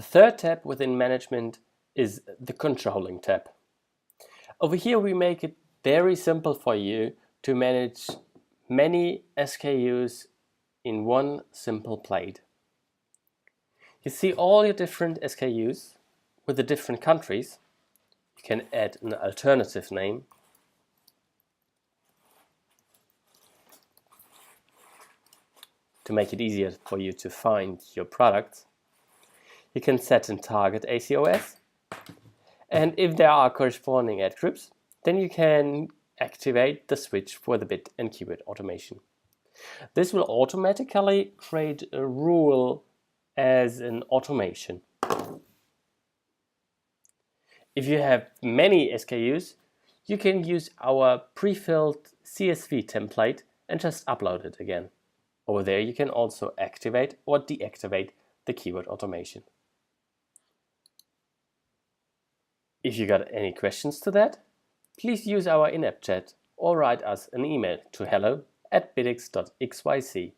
The third tab within management is the controlling tab. Over here we make it very simple for you to manage many SKUs in one simple plate. You see all your different SKUs with the different countries. You can add an alternative name. To make it easier for you to find your products. You can set and target ACoS. And if there are corresponding ad groups, then you can activate the switch for the bid and keyword automation. This will automatically create a rule as an automation. If you have many SKUs, you can use our pre-filled CSV template and just upload it again. Over there you can also activate or deactivate the keyword automation. If you got any questions to that, please use our in-app chat or write us an email to hello@bidx.xyz.